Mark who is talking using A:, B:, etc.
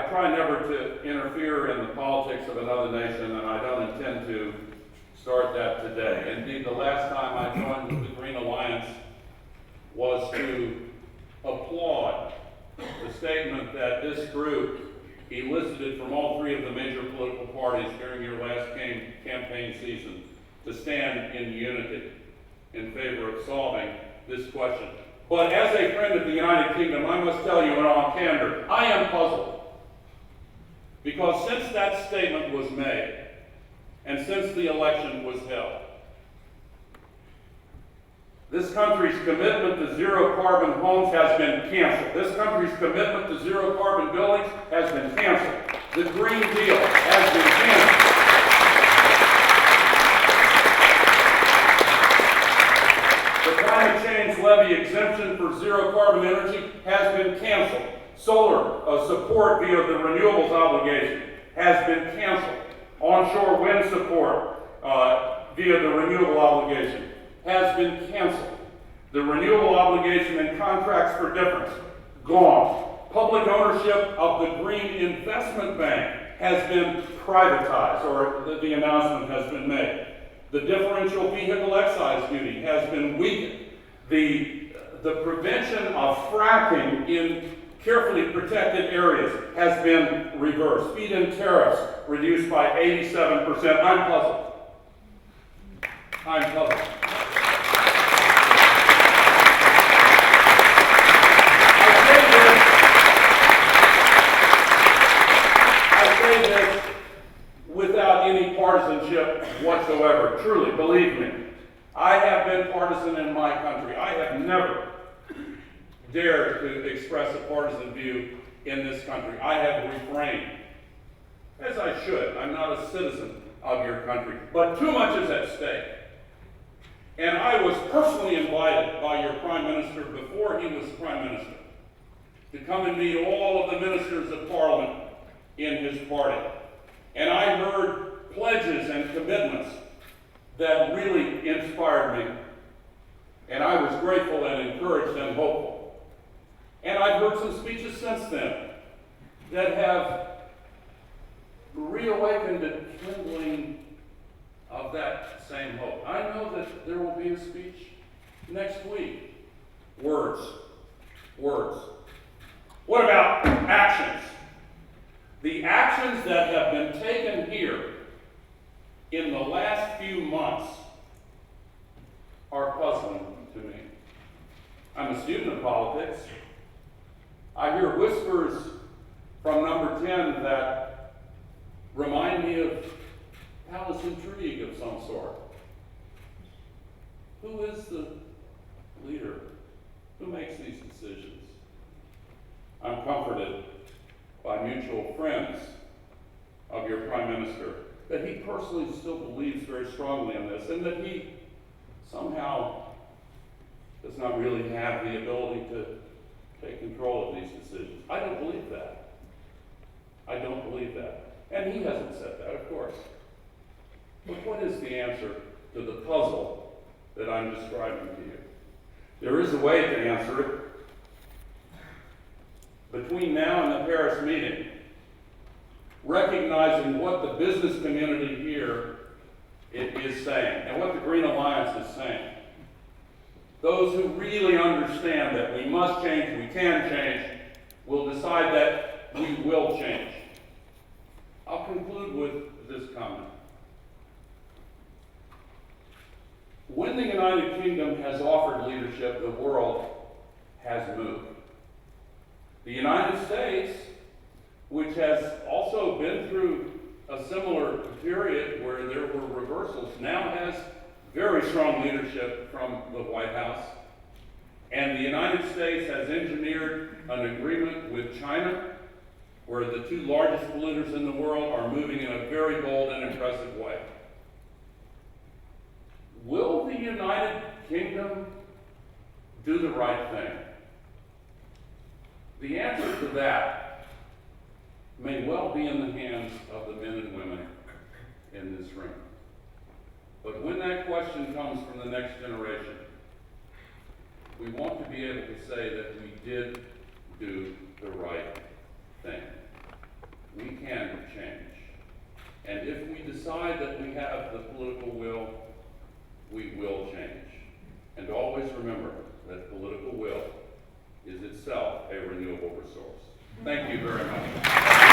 A: try never to interfere in the politics of another nation, and I don't intend to start that today. Indeed, the last time I joined the Green Alliance was to applaud the statement that this group elicited from all three of the major political parties during your last campaign season to stand in unity in favor of solving this question. But as a friend of the United Kingdom, I must tell you in all candor, I am puzzled. Because since that statement was made, and since the election was held, this country's commitment to zero-carbon homes has been canceled. This country's commitment to zero-carbon buildings has been canceled. The Green Deal has been canceled. The climate change levy exemption for zero-carbon energy has been canceled. Solar support via the renewables obligation has been canceled. Onshore wind support via the renewable obligation has been canceled. The renewable obligation and contracts for difference, gone. Public ownership of the Green Investment Bank has been privatized, or the announcement has been made. The differential vehicle excise duty has been weakened. The prevention of fracking in carefully protected areas has been reversed. Feed-in tariffs reduced by 87%. I'm puzzled. I'm puzzled. I say this without any partisanship whatsoever. Truly, believe me. I have been partisan in my country. I have never dared to express a partisan view in this country. I have refrained, as I should. I'm not a citizen of your country, but too much is at stake. And I was personally invited by your Prime Minister before he was Prime Minister to come and meet all of the ministers of Parliament in his party. And I heard pledges and commitments that really inspired me. And I was grateful and encouraged and hopeful. And I've heard some speeches since then that have reawakened the kindling of that same hope. I know that there will be a speech next week. Words. Words. What about actions? The actions that have been taken here in the last few months are puzzling to me. I'm a student of politics. I hear whispers from number 10 that remind me of palace intrigue of some sort. Who is the leader? Who makes these decisions? I'm comforted by mutual friends of your Prime Minister that he personally still believes very strongly in this, and that he somehow does not really have the ability to take control of these decisions. I don't believe that. I don't believe that. And he hasn't said that, of course. But what is the answer to the puzzle that I'm describing to you? There is a way to answer it. Between now and the Paris meeting, recognizing what the business community here is saying and what the Green Alliance is saying, those who really understand that we must change, we can change, will decide that we will change. I'll conclude with this comment. When the United Kingdom has offered leadership, the world has moved. The United States, which has also been through a similar period where there were reversals, now has very strong leadership from the White House. And the United States has engineered an agreement with China, where the two largest polluters in the world are moving in a very bold and impressive way. Will the United Kingdom do the right thing? The answer to that may well be in the hands of the men and women in this room. But when that question comes from the next generation, we want to be able to say that we did do the right thing. we can change. And if we decide that we have the political will, we will change. And always remember that political will is itself a renewable resource. Thank you very much.